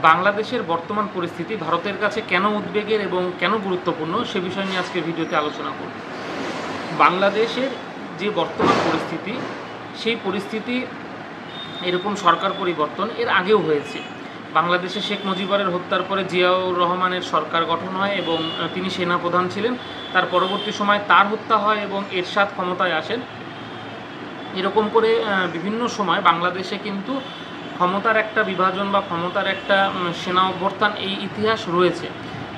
বাংলাদেশের বর্তমান পরিস্থিতি ভারতের কাছে কেন উদ্বেগের এবং কেন গুরুত্বপূর্ণ সে বিষয় নিয়ে আজকের ভিডিওতে আলোচনা করব। বাংলাদেশের যে বর্তমান পরিস্থিতি, সেই পরিস্থিতি এরকম সরকার পরিবর্তন এর আগেও হয়েছে। বাংলাদেশে শেখ মুজিবুরের হত্যার পরে জিয়াউর রহমানের সরকার গঠন হয় এবং তিনি সেনাপ্রধান ছিলেন। তার পরবর্তী সময় তার হত্যা হয় এবং এরশাদ ক্ষমতায় আসেন। এরকম করে বিভিন্ন সময় বাংলাদেশে কিন্তু ক্ষমতার একটা বিভাজন বা ক্ষমতার একটা সেনা অভ্যর্থান এই ইতিহাস রয়েছে।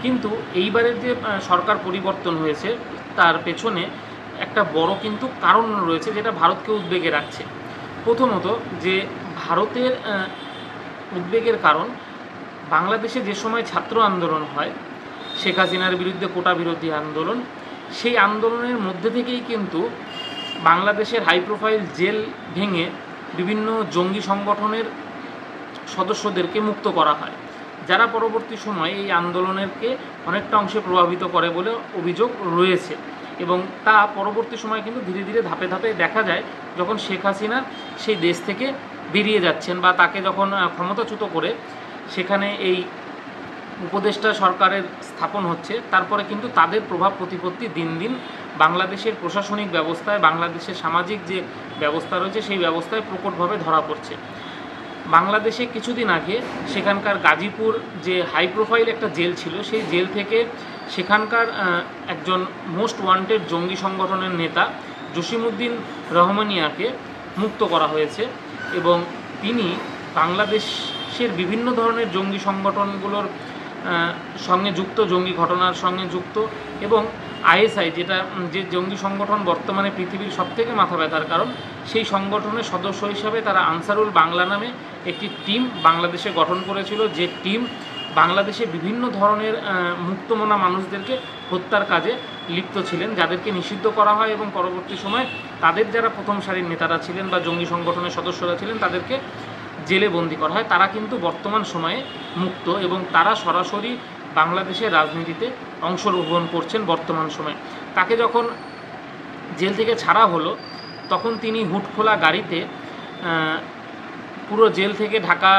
কিন্তু এইবারের যে সরকার পরিবর্তন হয়েছে তার পেছনে একটা বড় কিন্তু কারণ রয়েছে, যেটা ভারতকে উদ্বেগে রাখছে। প্রথমত, যে ভারতের উদ্বেগের কারণ, বাংলাদেশে যে সময় ছাত্র আন্দোলন হয়, শেখ হাসিনার বিরুদ্ধে কোটা বিরোধী আন্দোলন, সেই আন্দোলনের মধ্যে থেকেই কিন্তু বাংলাদেশের হাই প্রোফাইল জেল ভেঙে বিভিন্ন জঙ্গি সংগঠনের সদস্যদেরকে মুক্ত করা হয়, যারা পরবর্তী সময়ে এই আন্দোলনকে অনেকটা অংশে প্রভাবিত করে বলে অভিযোগ রয়েছে। এবং তা পরবর্তী সময় কিন্তু ধীরে ধীরে ধাপে ধাপে দেখা যায়, যখন শেখ হাসিনা সেই দেশ থেকে বেরিয়ে যাচ্ছেন বা তাকে যখন ক্ষমতাচ্যুত করে সেখানে এই উপদেষ্টা সরকারের স্থাপন হচ্ছে, তারপরে কিন্তু তাদের প্রভাব প্রতিপত্তি দিন দিন বাংলাদেশের প্রশাসনিক ব্যবস্থায়, বাংলাদেশের সামাজিক যে ব্যবস্থা রয়েছে সেই ব্যবস্থায় প্রকটভাবে ধরা পড়ছে। বাংলাদেশে কিছুদিন আগে সেখানকার গাজীপুর যে হাই প্রোফাইল একটা জেল ছিল, সেই জেল থেকে সেখানকার একজন মোস্ট ওয়ান্টেড জঙ্গি সংগঠনের নেতা জসিমউদ্দিন রহমানিয়াকে মুক্ত করা হয়েছে এবং তিনি বাংলাদেশের বিভিন্ন ধরনের জঙ্গি সংগঠনগুলোর সঙ্গে যুক্ত, জঙ্গি ঘটনার সঙ্গে যুক্ত, এবং আইএসআই যে জঙ্গি সংগঠন বর্তমানে পৃথিবীর সবথেকে মাথা ব্যথার কারণ, সেই সংগঠনের সদস্য হিসাবে তারা আনসারুল বাংলা নামে একটি টিম বাংলাদেশে গঠন করেছিল, যে টিম বাংলাদেশে বিভিন্ন ধরনের মুক্তমনা মানুষদেরকে হত্যার কাজে লিপ্ত ছিলেন, যাদেরকে নিষিদ্ধ করা হয় এবং পরবর্তী সময় তাদের যারা প্রথম সারির নেতারা ছিলেন বা জঙ্গি সংগঠনের সদস্যরা ছিলেন তাদেরকে জেলে বন্দি করা হয়। তারা কিন্তু বর্তমান সময়ে মুক্ত এবং তারা সরাসরি বাংলাদেশের রাজনীতিতে অংশগ্রহণ করছেন বর্তমান সময়ে। তাকে যখন জেল থেকে ছাড়া হলো, তখন তিনি হুটখোলা গাড়িতে পুরো জেল থেকে ঢাকা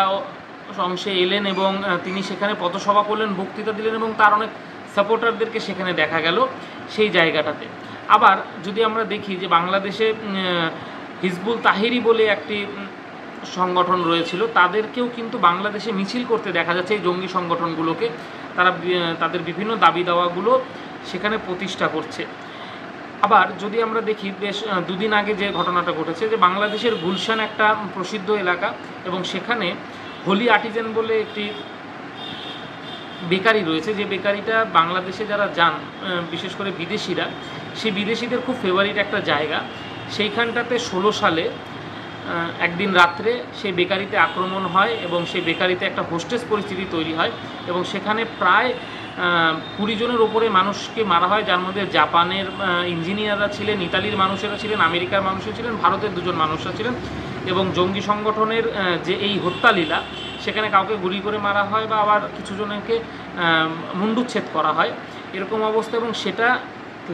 অংশে এলেন এবং তিনি সেখানে পথসভা করলেন, বক্তৃতা দিলেন এবং তার অনেক সাপোর্টারদেরকে সেখানে দেখা গেল সেই জায়গাটাতে। আবার যদি আমরা দেখি যে বাংলাদেশে হিজবুল তাহিরি বলে একটি সংগঠন রয়েছিল, তাদেরকেও কিন্তু বাংলাদেশে মিছিল করতে দেখা যাচ্ছে এই জঙ্গি সংগঠনগুলোকে। তারা তাদের বিভিন্ন দাবি দাওয়াগুলো সেখানে প্রতিষ্ঠা করছে। আবার যদি আমরা দেখি, বেশ দুদিন আগে যে ঘটনাটা ঘটেছে, যে বাংলাদেশের গুলশান একটা প্রসিদ্ধ এলাকা এবং সেখানে হোলি আর্টিজান বলে একটি বেকারি রয়েছে, যে বেকারিটা বাংলাদেশে যারা যান, বিশেষ করে বিদেশিরা, সেই বিদেশিদের খুব ফেভারিট একটা জায়গা। সেইখানটাতে 16 সালে একদিন রাত্রে সেই বেকারিতে আক্রমণ হয় এবং সেই বেকারিতে একটা হোস্টেস পরিস্থিতি তৈরি হয় এবং সেখানে প্রায় 20 জনের ওপরে মানুষকে মারা হয়, যার মধ্যে জাপানের ইঞ্জিনিয়াররা ছিলেন, ইতালির মানুষেরা ছিলেন, আমেরিকার মানুষরা ছিলেন, ভারতের 2 জন মানুষরা ছিলেন। এবং জঙ্গি সংগঠনের যে এই হত্যালীলা, সেখানে কাউকে গুলি করে মারা হয় বা আবার কিছু জনকে মুণ্ডুচ্ছেদ করা হয়, এরকম অবস্থা। এবং সেটা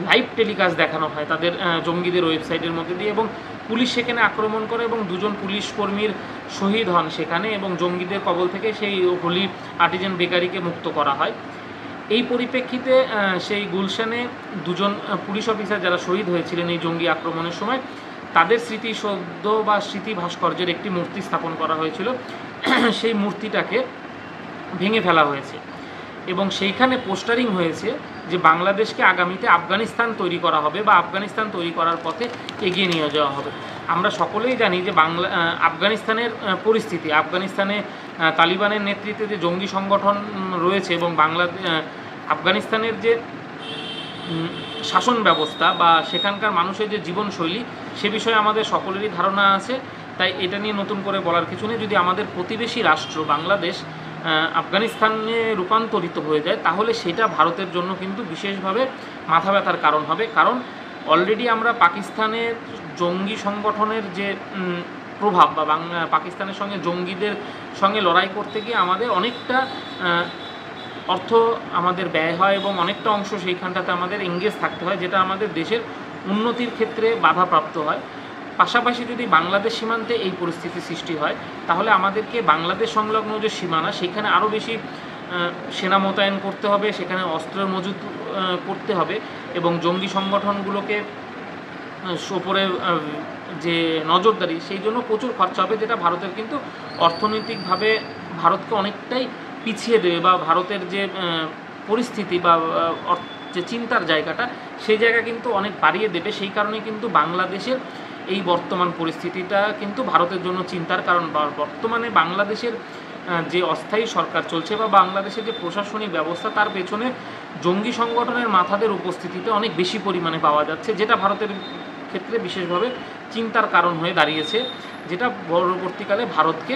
লাইভ টেলিকাস্ট দেখানো হয় তাদের জঙ্গিদের ওয়েবসাইটের মধ্যে দিয়ে, এবং পুলিশ সেখানে আক্রমণ করে এবং 2 জন পুলিশ কর্মীর শহীদ হন সেখানে, এবং জঙ্গিদের কবল থেকে সেই হোলি আর্টিজান বেকারিকে মুক্ত করা হয়। এই পরিপ্রেক্ষিতে সেই গুলশানে 2 জন পুলিশ অফিসার যারা শহীদ হয়েছিলেন এই জঙ্গি আক্রমণের সময়, তাদের স্মৃতিসৌধ বা স্মৃতি ভাস্কর্যের একটি মূর্তি স্থাপন করা হয়েছিল। সেই মূর্তিটাকে ভেঙে ফেলা হয়েছে এবং সেইখানে পোস্টারিং হয়েছে যে বাংলাদেশকে আগামীতে আফগানিস্তান তৈরি করা হবে বা আফগানিস্তান তৈরি করার পথে এগিয়ে নিয়ে যাওয়া হবে। আমরা সকলেই জানি যে আফগানিস্তানের পরিস্থিতি, আফগানিস্তানে তালিবানের নেতৃত্বে যে জঙ্গি সংগঠন রয়েছে এবং আফগানিস্তানের যে শাসন ব্যবস্থা বা সেখানকার মানুষের যে জীবনশৈলী, সে বিষয়ে আমাদের সকলেরই ধারণা আছে। তাই এটা নিয়ে নতুন করে বলার কিছু নেই। যদি আমাদের প্রতিবেশী রাষ্ট্র বাংলাদেশ আফগানিস্তানে রূপান্তরিত হয়ে যায়, তাহলে সেটা ভারতের জন্য কিন্তু বিশেষভাবে মাথা ব্যথার কারণ হবে। কারণ অলরেডি আমরা পাকিস্তানের জঙ্গি সংগঠনের যে প্রভাব বা পাকিস্তানের সঙ্গে জঙ্গিদের সঙ্গে লড়াই করতে গিয়ে আমাদের অনেকটা অর্থ আমাদের ব্যয় হয় এবং অনেকটা অংশ সেইখানটাতে আমাদের এঙ্গেজ থাকতে হয়, যেটা আমাদের দেশের উন্নতির ক্ষেত্রে বাধাপ্রাপ্ত হয়। পাশাপাশি যদি বাংলাদেশ সীমান্তে এই পরিস্থিতি সৃষ্টি হয়, তাহলে আমাদেরকে বাংলাদেশ সংলগ্ন যে সীমানা সেখানে আরও বেশি সেনা মোতায়েন করতে হবে, সেখানে অস্ত্রের মজুত করতে হবে, এবং জঙ্গি সংগঠনগুলোকে ওপরে যে নজরদারি সেই জন্য প্রচুর খরচা হবে, যেটা ভারতের কিন্তু অর্থনৈতিকভাবে ভারতকে অনেকটাই পিছিয়ে দেবে, বা ভারতের যে পরিস্থিতি বা যে চিন্তার জায়গাটা সেই জায়গা কিন্তু অনেক বাড়িয়ে দেবে। সেই কারণে কিন্তু বাংলাদেশের এই বর্তমান পরিস্থিতিটা কিন্তু ভারতের জন্য চিন্তার কারণ। বর্তমানে বাংলাদেশের যে অস্থায়ী সরকার চলছে বা বাংলাদেশের যে প্রশাসনিক ব্যবস্থা, তার পেছনে জঙ্গি সংগঠনের মাথাদের উপস্থিতিতে অনেক বেশি পরিমাণে পাওয়া যাচ্ছে, যেটা ভারতের ক্ষেত্রে বিশেষভাবে চিন্তার কারণ হয়ে দাঁড়িয়েছে, যেটা পরবর্তীকালে ভারতকে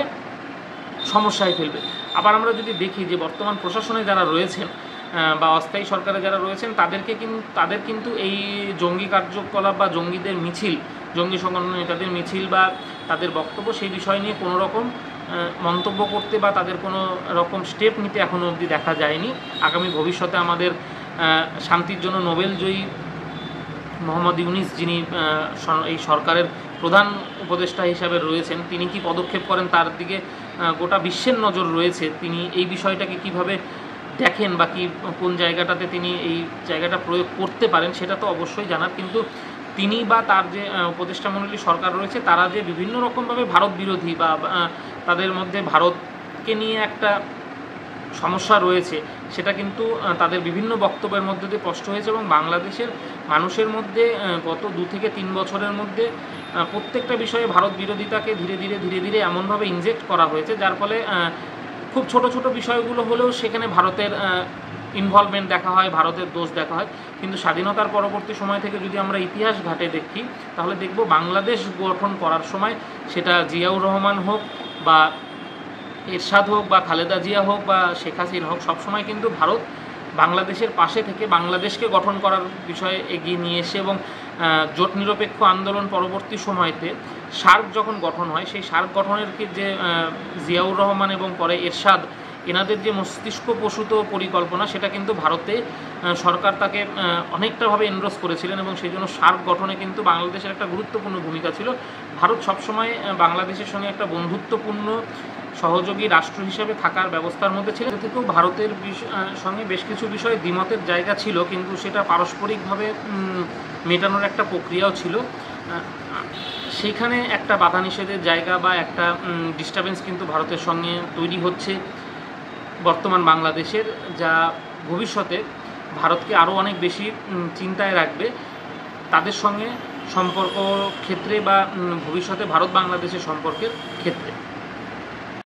সমস্যায় ফেলবে। আবার আমরা যদি দেখি যে বর্তমান প্রশাসনে যারা রয়েছেন বা অস্থায়ী সরকারে যারা রয়েছেন, তাদের কিন্তু এই জঙ্গি কার্যকলাপ বা জঙ্গিদের মিছিল, জঙ্গি সংগঠন নেতাদের মিছিল বা তাদের বক্তব্য, সেই বিষয় নিয়ে কোনো রকম মন্তব্য করতে বা তাদের কোনো রকম স্টেপ নিতে এখনও অবধি দেখা যায়নি। আগামী ভবিষ্যতে আমাদের শান্তির জন্য নোবেলজয়ী মোহাম্মদ ইউনিস, যিনি এই সরকারের প্রধান উপদেষ্টা হিসাবে রয়েছেন, তিনি কি পদক্ষেপ করেন তার দিকে গোটা বিশ্বের নজর রয়েছে। তিনি এই বিষয়টাকে কিভাবে দেখেন বা কোন জায়গাটাতে তিনি এই জায়গাটা প্রয়োগ করতে পারেন সেটা তো অবশ্যই জানার, কিন্তু তিনি বা তার যে উপদেষ্টা মণ্ডলী সরকার রয়েছে, তারা যে বিভিন্ন রকমভাবে ভারত বিরোধী বা তাদের মধ্যে ভারতকে নিয়ে একটা সমস্যা রয়েছে, সেটা কিন্তু তাদের বিভিন্ন বক্তব্যের মধ্যে দিয়ে স্পষ্ট হয়েছে। এবং বাংলাদেশের মানুষের মধ্যে গত 2 থেকে 3 বছরের মধ্যে প্রত্যেকটা বিষয়ে ভারত বিরোধিতাকে ধীরে ধীরে এমনভাবে ইনজেক্ট করা হয়েছে, যার ফলে খুব ছোট ছোট বিষয়গুলো হলেও সেখানে ভারতের ইনভলভমেন্ট দেখা হয়, ভারতের দোষ দেখা হয়। কিন্তু স্বাধীনতার পরবর্তী সময় থেকে যদি আমরা ইতিহাস ঘাটে দেখি, তাহলে দেখব বাংলাদেশ গঠন করার সময় সেটা জিয়াউর রহমান হোক বা এরশাদ হোক বা খালেদা জিয়া হোক বা শেখ হাসিনা হোক, সবসময় কিন্তু ভারত বাংলাদেশের পাশে থেকে বাংলাদেশকে গঠন করার বিষয়ে এগিয়ে নিয়ে এসে, এবং জোট নিরপেক্ষ আন্দোলন পরবর্তী সময়তে সার্ক যখন গঠন হয়, সেই সার্ক গঠনের যে জিয়াউর রহমান এবং পরে এরশাদ, এনাদের যে মস্তিষ্ক প্রসূত পরিকল্পনা, সেটা কিন্তু ভারতে সরকার তাকে অনেকটাভাবে এনরোস করেছিলেন, এবং সেই জন্য সার্ক গঠনে কিন্তু বাংলাদেশের একটা গুরুত্বপূর্ণ ভূমিকা ছিল। ভারত সবসময় বাংলাদেশের সঙ্গে একটা বন্ধুত্বপূর্ণ সহযোগী রাষ্ট্র হিসেবে থাকার ব্যবস্থার মধ্যে ছিল। এ থেকেও ভারতের সঙ্গে বেশ কিছু বিষয়ে দ্বিমতের জায়গা ছিল, কিন্তু সেটা পারস্পরিকভাবে মেটানোর একটা প্রক্রিয়াও ছিল। সেইখানে একটা বাধা নিষেধের জায়গা বা একটা ডিস্টারবেন্স কিন্তু ভারতের সঙ্গে তৈরি হচ্ছে বর্তমান বাংলাদেশের, যা ভবিষ্যতে ভারতকে আরও অনেক বেশি চিন্তায় রাখবে তাদের সঙ্গে সম্পর্ক ক্ষেত্রে বা ভবিষ্যতে ভারত বাংলাদেশের সম্পর্কের ক্ষেত্রে।